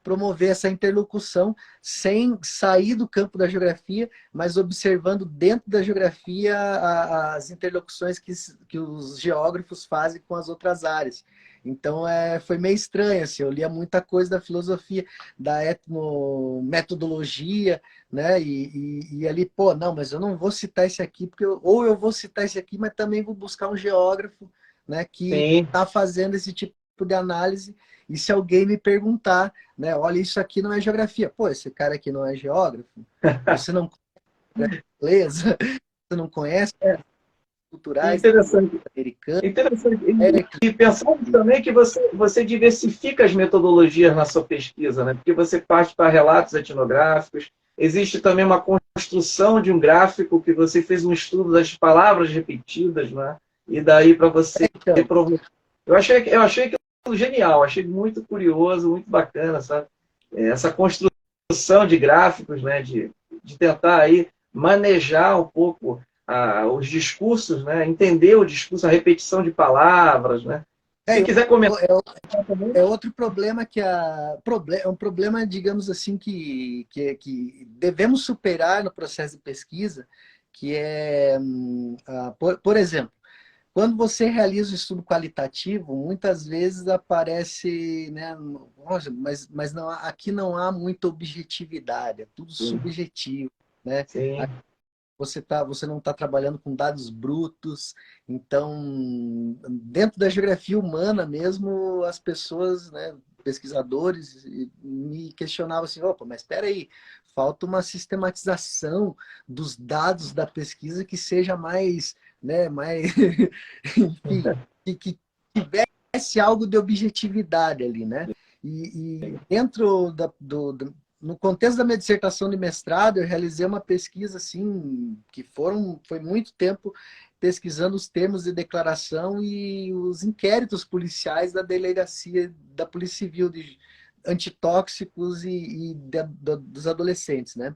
promover essa interlocução sem sair do campo da geografia, mas observando dentro da geografia as interlocuções que os geógrafos fazem com as outras áreas. Então foi meio estranho, assim, eu lia muita coisa da filosofia, da etnometodologia, né? E ali, pô, não, mas eu não vou citar esse aqui, porque ou eu vou citar esse aqui, mas também vou buscar um geógrafo, né, que Sim, está fazendo esse tipo de análise. E se alguém me perguntar, né, olha, isso aqui não é geografia. Pô, esse cara aqui não é geógrafo? Você não conhece inglesa? Você não conhece culturais interessante. americanos? Interessante. É, E pensando também que você diversifica as metodologias na sua pesquisa, né? Porque você parte para relatos etnográficos, existe também uma construção de um gráfico que você fez um estudo das palavras repetidas, né? E daí para você então, provocar. Eu achei aquilo genial, achei muito curioso, muito bacana, sabe? Essa construção de gráficos, né? De tentar aí manejar um pouco os discursos, né? Entender o discurso, a repetição de palavras, né? Se é, quiser comentar é outro problema é um problema, digamos assim, que devemos superar no processo de pesquisa, que é, por exemplo, quando você realiza o estudo qualitativo, muitas vezes aparece, né, nossa, mas não, aqui não há muita objetividade, é tudo sim, subjetivo, né? sim, Você não está trabalhando com dados brutos, então, dentro da geografia humana mesmo, as pessoas, né, pesquisadores, me questionavam assim, opa, mas espera aí, falta uma sistematização dos dados da pesquisa que seja mais, né, mais, enfim, que tivesse algo de objetividade ali, né? E dentro no contexto da minha dissertação de mestrado, eu realizei uma pesquisa assim, foi muito tempo pesquisando os termos de declaração e os inquéritos policiais da delegacia da Polícia Civil de antitóxicos dos adolescentes, né?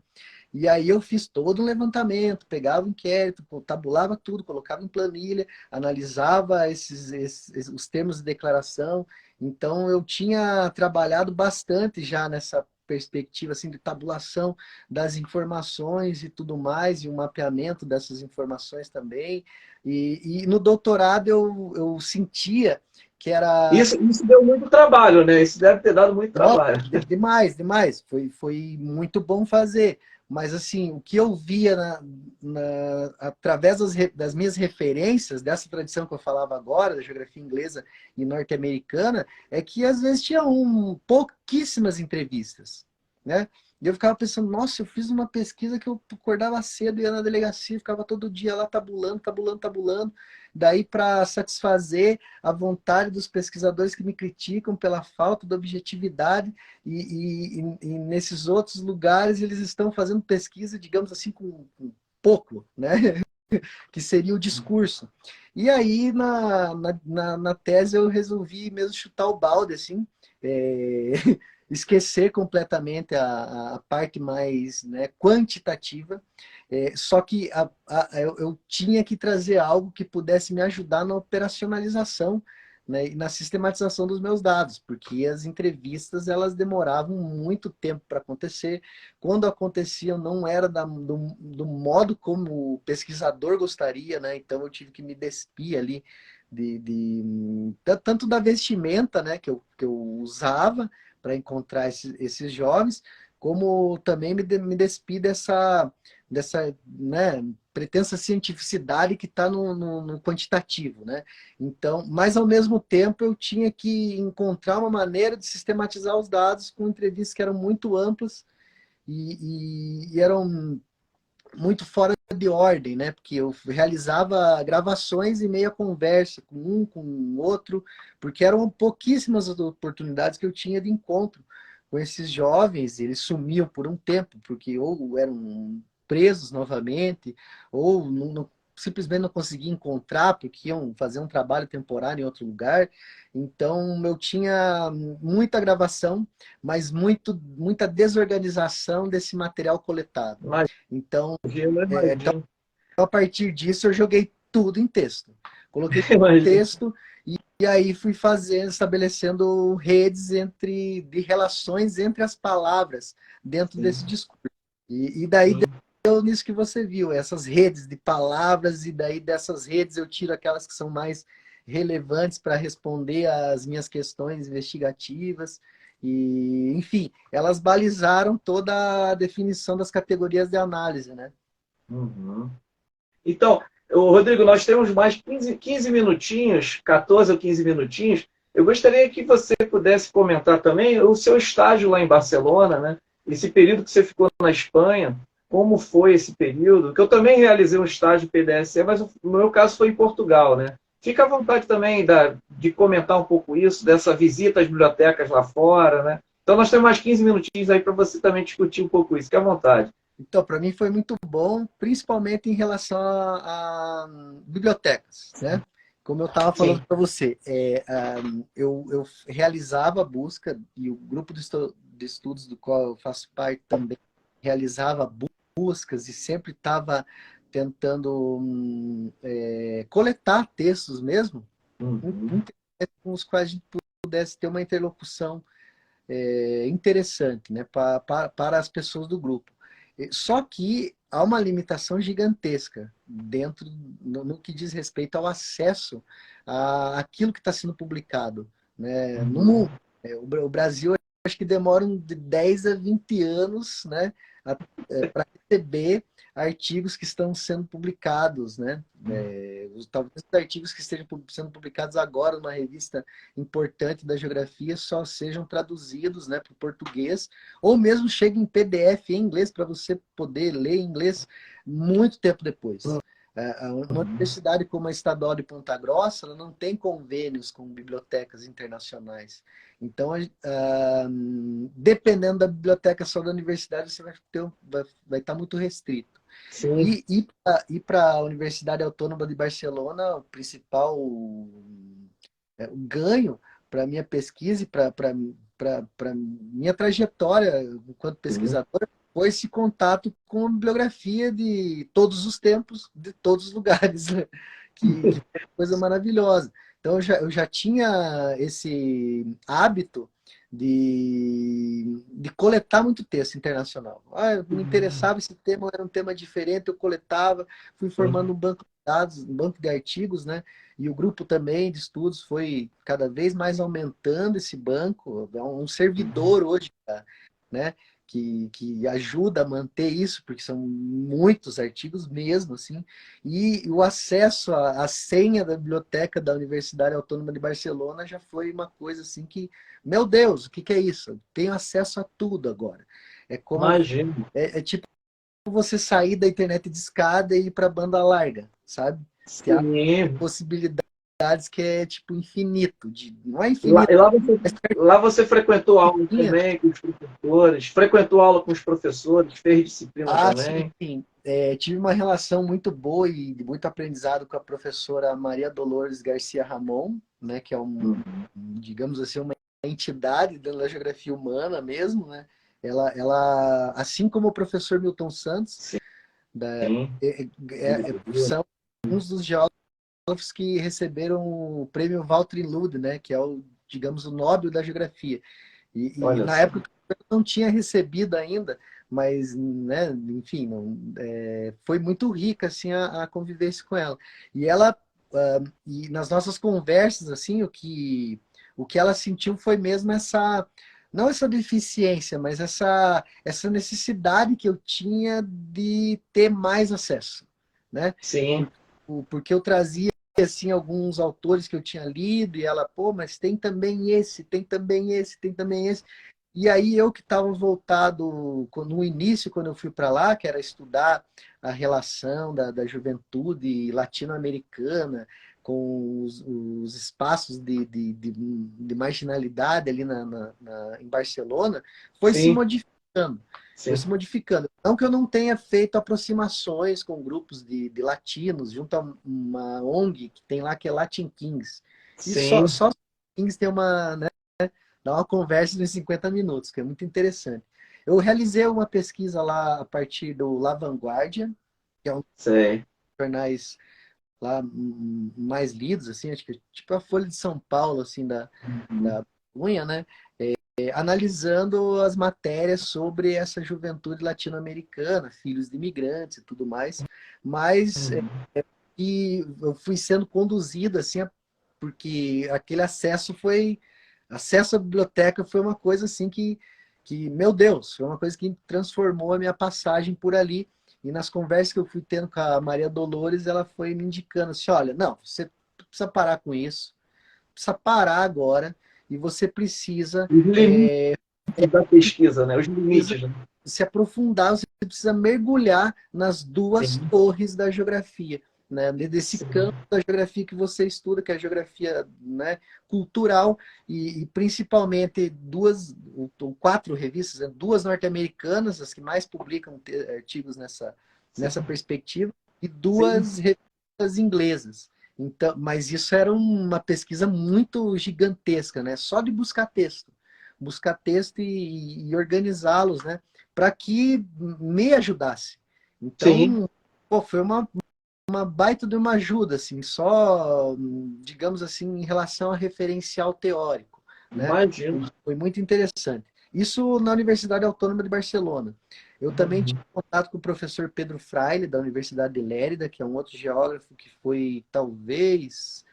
E aí eu fiz todo um levantamento, pegava o inquérito, tabulava tudo, colocava em planilha, analisava os termos de declaração. Então eu tinha trabalhado bastante já nessa perspectiva assim de tabulação das informações e tudo mais, e o mapeamento dessas informações também. E no doutorado eu sentia que era isso deu muito trabalho, né? Isso deve ter dado muito nossa, trabalho. demais, demais. Foi muito bom fazer. Mas, assim, o que eu via através das minhas referências, dessa tradição que eu falava agora, da geografia inglesa e norte-americana, é que às vezes tinha pouquíssimas entrevistas, né? E eu ficava pensando, nossa, eu fiz uma pesquisa que eu acordava cedo, ia na delegacia, ficava todo dia lá tabulando, tabulando, tabulando. Daí, para satisfazer a vontade dos pesquisadores que me criticam pela falta de objetividade, e nesses outros lugares eles estão fazendo pesquisa, digamos assim, com pouco, né? Que seria o discurso. E aí, na tese, eu resolvi mesmo chutar o balde, assim, é, esquecer completamente a parte mais, né, quantitativa, só que eu tinha que trazer algo que pudesse me ajudar na operacionalização, né, e na sistematização dos meus dados, porque as entrevistas elas demoravam muito tempo para acontecer. Quando aconteciam, não era do modo como o pesquisador gostaria, né? Então eu tive que me despir ali tanto da vestimenta, né, que eu usava para encontrar esses jovens, como também me despir dessa, né, pretensa cientificidade que está no quantitativo, né? Então, mas ao mesmo tempo eu tinha que encontrar uma maneira de sistematizar os dados com entrevistas que eram muito amplas e eram muito fora de ordem, né? Porque eu realizava gravações e meia conversa com o outro, porque eram pouquíssimas as oportunidades que eu tinha de encontro com esses jovens. Eles sumiam por um tempo, porque ou eram presos novamente, ou simplesmente não conseguia encontrar, porque iam fazer um trabalho temporário em outro lugar. Então, eu tinha muita gravação, mas muita desorganização desse material coletado. Então, Imagina, imagina. a partir disso, eu joguei tudo em texto. Coloquei tudo em Imagina. texto e aí fui estabelecendo redes de relações entre as palavras dentro desse discurso. E daí Sim. deu nisso que você viu, essas redes de palavras, e daí dessas redes eu tiro aquelas que são mais relevantes para responder às minhas questões investigativas. E, enfim, elas balizaram toda a definição das categorias de análise, né? Uhum. Então, Rodrigo, nós temos mais 15 minutinhos, 14 ou 15 minutinhos. Eu gostaria que você pudesse comentar também o seu estágio lá em Barcelona, né? Esse período que você ficou na Espanha, como foi esse período? Que eu também realizei um estágio PDSE, mas no meu caso foi em Portugal, né? Fica à vontade também de comentar um pouco isso, dessa visita às bibliotecas lá fora, né? Então nós temos mais 15 minutinhos aí para você também discutir um pouco isso. Fique à vontade. Então, para mim foi muito bom, principalmente em relação a bibliotecas, né? Como eu estava falando Sim. para você, eu realizava a busca e o grupo de estudos do qual eu faço parte também realizava buscas e sempre estava tentando coletar textos mesmo, Uhum. com os quais a gente pudesse ter uma interlocução interessante, né, para as pessoas do grupo. Só que há uma limitação gigantesca dentro no que diz respeito ao acesso àquilo que está sendo publicado, né, no Uhum. mundo. O Brasil, acho que demora de 10 a 20 anos, né, para receber artigos que estão sendo publicados, né? Talvez os artigos que estejam sendo publicados agora numa revista importante da geografia só sejam traduzidos, né, para o português, ou mesmo cheguem em PDF em inglês para você poder ler em inglês muito tempo depois. Uma universidade como a Estadual de Ponta Grossa, ela não tem convênios com bibliotecas internacionais. Então, dependendo da biblioteca só da universidade, você vai estar muito restrito. Sim. E para a Universidade Autônoma de Barcelona, o principal o ganho para minha pesquisa e para minha trajetória enquanto pesquisadora foi esse contato com a bibliografia de todos os tempos, de todos os lugares, né? Que foi uma coisa maravilhosa. Então, eu já tinha esse hábito de coletar muito texto internacional. Eu me interessava esse tema, era um tema diferente, eu coletava, fui formando um banco de dados, um banco de artigos, né? E o grupo também de estudos foi cada vez mais aumentando esse banco, é um servidor hoje, né? Que ajuda a manter isso, porque são muitos artigos mesmo, assim, e o acesso à senha da biblioteca da Universidade Autônoma de Barcelona já foi uma coisa assim que, meu Deus, o que é isso? Eu tenho acesso a tudo agora. É como Imagino. é tipo você sair da internet de escada e ir para banda larga, sabe? Tem a Sim. possibilidades que é tipo infinito, não é E lá, infinito, e lá você frequentou aula mas também com os professores, frequentou aula com os professores, fez disciplina também. sim. Tive uma relação muito boa e de muito aprendizado com a professora Maria Dolores Garcia Ramon, né, que é digamos assim, uma entidade da geografia humana mesmo, né? Ela, assim como o professor Milton Santos, da, Sim. são alguns dos geólogos que receberam o prêmio Walter Lud, né, que é o, digamos, o Nobel da geografia. E Olha na só. época eu não tinha recebido ainda, mas, né, enfim, foi muito rica assim a convivência com ela. E ela e nas nossas conversas assim, o que ela sentiu foi mesmo essa não essa deficiência, mas essa necessidade que eu tinha de ter mais acesso, né? Sim. Porque eu trazia assim alguns autores que eu tinha lido e ela, pô, mas tem também esse, tem também esse, tem também esse. E aí eu que estava voltado no início, quando eu fui para lá, que era estudar a relação da juventude latino-americana com os espaços de marginalidade ali em Barcelona, foi se Sim. modificando. Foi Sim. se modificando. Não que eu não tenha feito aproximações com grupos de latinos, junto a uma ONG que tem lá, que é Latin Kings. E Sim. só os Kings tem uma, né, dá uma conversa de 50 minutos, que é muito interessante. Eu realizei uma pesquisa lá a partir do La Vanguardia, que é um dos Sei. jornais lá mais lidos, assim, acho que é tipo a Folha de São Paulo, assim, da Cunha, né? Analisando as matérias sobre essa juventude latino-americana, filhos de imigrantes e tudo mais, mas e eu fui sendo conduzido assim porque aquele acesso à biblioteca foi uma coisa assim meu Deus, foi uma coisa que transformou a minha passagem por ali. E nas conversas que eu fui tendo com a Maria Dolores, ela foi me indicando assim, olha, não, você precisa parar com isso, precisa parar agora, e você precisa, Os limites da pesquisa, né? Os precisa limites, né? se aprofundar, você precisa mergulhar nas duas Sim, torres da geografia, né? Desse sim, campo da geografia que você estuda, que é a geografia, né, cultural, e principalmente duas ou quatro revistas, né? Duas norte-americanas, as que mais publicam artigos nessa sim, perspectiva, e sim. duas revistas inglesas. Então, mas isso era uma pesquisa muito gigantesca, né? Só de buscar texto e organizá-los, né? Para que me ajudasse. Sim, Então, pô, foi uma baita de uma ajuda, assim, só, digamos assim, em relação a referencial teórico, né? imagino. Foi muito interessante. Isso na Universidade Autônoma de Barcelona. Eu também tive Uhum. contato com o professor Pedro Fraile, da Universidade de Lérida, que é um outro geógrafo que foi, talvez,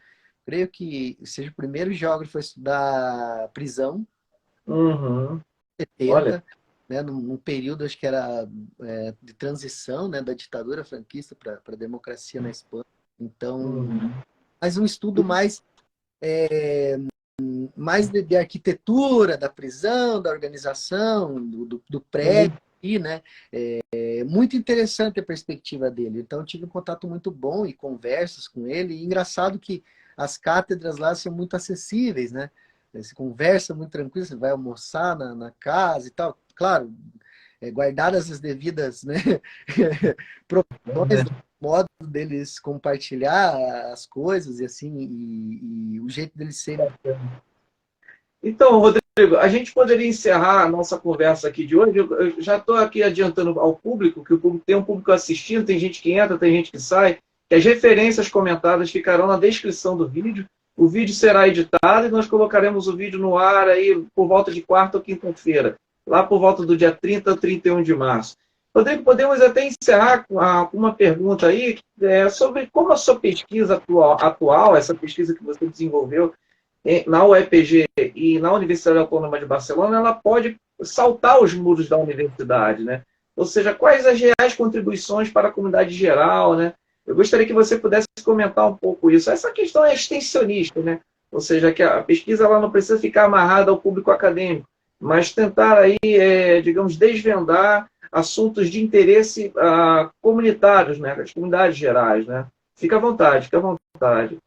creio que seja o primeiro geógrafo a estudar prisão, Uhum. Olha, 70, né, num período, acho que era de transição, né, da ditadura franquista para a democracia na Espanha. Então, uhum. mais um estudo mais de arquitetura, da prisão, da organização, do Sim, prédio, e, né, é muito interessante a perspectiva dele. Então, eu tive um contato muito bom e conversas com ele. E engraçado que as cátedras lá são muito acessíveis, né? Você conversa muito tranquilo, você vai almoçar na casa e tal. Claro, guardadas as devidas, né, proporções, né? do modo deles compartilhar as coisas e assim, e o jeito deles serem. Então, Rodrigo, a gente poderia encerrar a nossa conversa aqui de hoje. Eu já estou aqui adiantando ao público, que o público tem um público assistindo, tem gente que entra, tem gente que sai, que as referências comentadas ficarão na descrição do vídeo. O vídeo será editado e nós colocaremos o vídeo no ar aí por volta de quarta ou quinta-feira, lá por volta do dia 30 ou 31 de março. Rodrigo, podemos até encerrar com uma pergunta aí sobre como a sua pesquisa atual, essa pesquisa que você desenvolveu, na UEPG e na Universidade Autônoma de Barcelona, ela pode saltar os muros da universidade, né? Ou seja, quais as reais contribuições para a comunidade geral, né? Eu gostaria que você pudesse comentar um pouco isso. Essa questão é extensionista, né? Ou seja, que a pesquisa ela não precisa ficar amarrada ao público acadêmico, mas tentar aí, digamos, desvendar assuntos de interesse comunitários, né? As comunidades gerais, né? Fica à vontade, fica à vontade.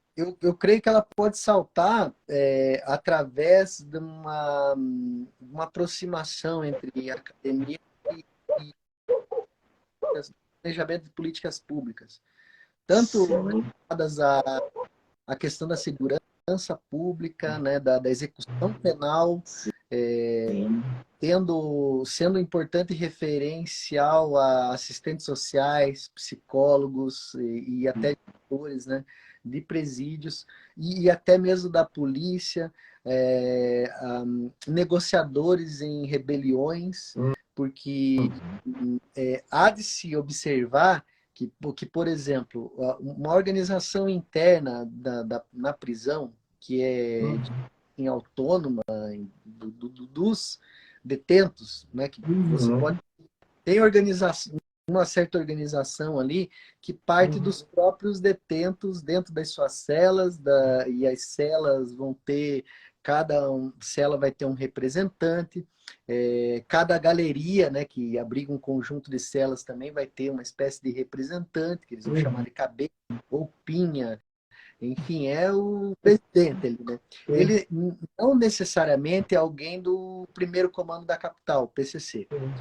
Eu creio que ela pode saltar através de uma aproximação entre a academia e o planejamento de políticas públicas, tanto Sim, ligadas à questão da segurança pública, né, da execução penal, sim. sendo importante referencial a assistentes sociais, psicólogos e até diretores, né, de presídios e até mesmo da polícia, negociadores em rebeliões, porque há de se observar que, por exemplo, uma organização interna na prisão, que é autônoma dos detentos, né, que você pode Uhum. ter organização, uma certa organização ali que parte dos próprios detentos dentro das suas celas, e as celas vão ter, cela vai ter um representante, cada galeria, né, que abriga um conjunto de celas também vai ter uma espécie de representante, que eles vão chamar Uhum. de cabeça ou pinha, enfim, é o presidente ali, né? Sim, Ele não necessariamente é alguém do primeiro comando da capital, PCC. sim.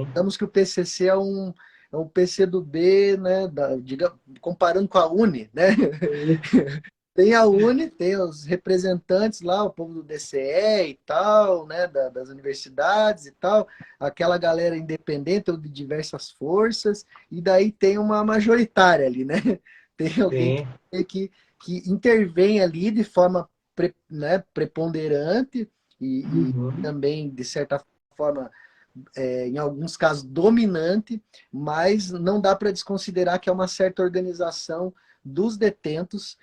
Digamos que o PCC é um PC do B, né? Comparando com a Uni, né? Tem a Uni, tem os representantes lá, o povo do DCE e tal, né? Das universidades e tal, aquela galera independente ou de diversas forças, e daí tem uma majoritária ali, né? Tem alguém Sim. que intervém ali de forma né, preponderante e Uhum. também, de certa forma, em alguns casos, dominante, mas não dá para desconsiderar que é uma certa organização dos detentos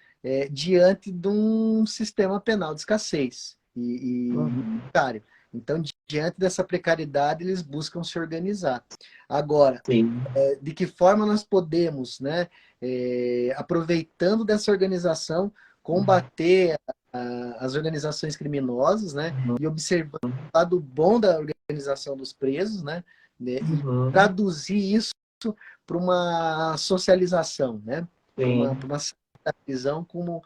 diante de um sistema penal de escassez e precário. Então, diante dessa precariedade, eles buscam se organizar. Agora, Sim. de que forma nós podemos, né, aproveitando dessa organização, combater as organizações criminosas, né, e observando o lado bom da organização dos presos, né, e traduzir isso para uma socialização, né, para uma visão como,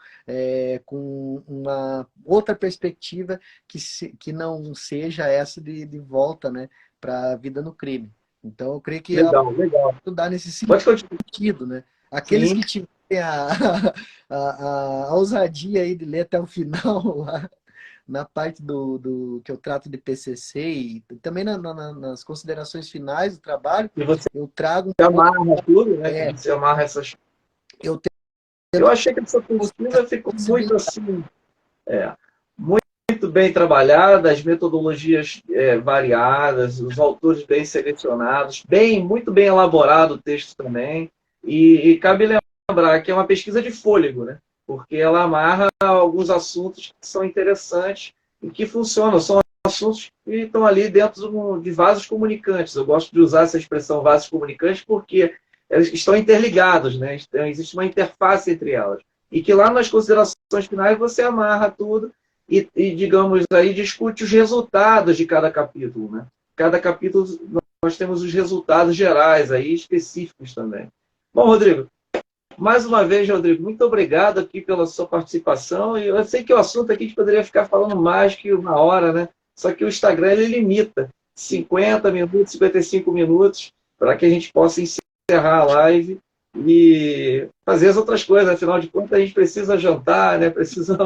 com uma outra perspectiva que não seja essa de volta, né, para a vida no crime. Então, eu creio que legal. ajudar nesse Pode sentido, né? Aqueles Sim. que tiverem a ousadia aí de ler até o final, lá, na parte do que eu trato de PCC e também nas considerações finais do trabalho, E você eu trago amarra tudo, né? Você amarra essas... eu Eu achei que essa pesquisa ficou muito assim, muito bem trabalhada, as metodologias variadas, os autores bem selecionados, muito bem elaborado o texto também. E cabe lembrar que é uma pesquisa de fôlego, né? Porque ela amarra alguns assuntos que são interessantes e que funcionam. São assuntos que estão ali dentro de vasos comunicantes. Eu gosto de usar essa expressão vasos comunicantes porque eles estão interligados, né? Existe uma interface entre elas. E que lá nas considerações finais você amarra tudo e, digamos, aí discute os resultados de cada capítulo, né? Cada capítulo nós temos os resultados gerais aí, específicos também. Bom, Rodrigo, mais uma vez, Rodrigo, muito obrigado aqui pela sua participação. E eu sei que o assunto aqui a gente poderia ficar falando mais que uma hora, né? Só que o Instagram ele limita 50 minutos, 55 minutos, para que a gente possa encerrar a live e fazer as outras coisas. Afinal de contas, a gente precisa jantar, né? Precisa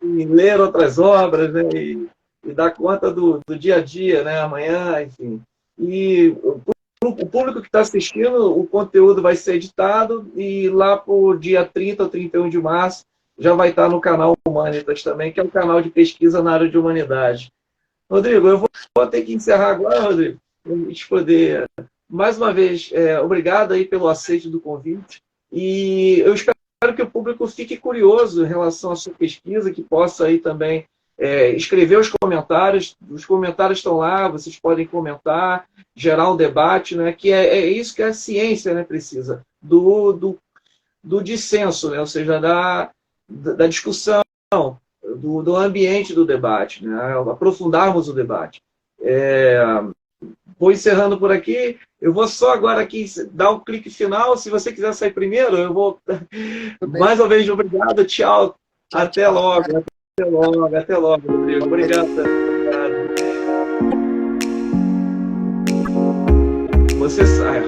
ler outras obras, né? E dar conta do dia a dia, né? Amanhã, enfim. E o público que está assistindo, o conteúdo vai ser editado e lá por dia 30 ou 31 de março já vai estar no canal Humanitas também, que é um canal de pesquisa na área de humanidade. Rodrigo, eu vou ter que encerrar agora, Rodrigo, para a gente poder... Mais uma vez, obrigado aí pelo aceite do convite e eu espero que o público fique curioso em relação à sua pesquisa, que possa aí também escrever os comentários estão lá, vocês podem comentar, gerar um debate, né? Que é isso que a ciência, né, precisa, do dissenso, né? Ou seja, da discussão, do ambiente do debate, né? Aprofundarmos o debate. Vou encerrando por aqui, eu vou só agora aqui dar um clique final, se você quiser sair primeiro, eu vou... Mais uma vez, obrigado, tchau, até logo. Até logo, Rodrigo. Obrigado. Você sai.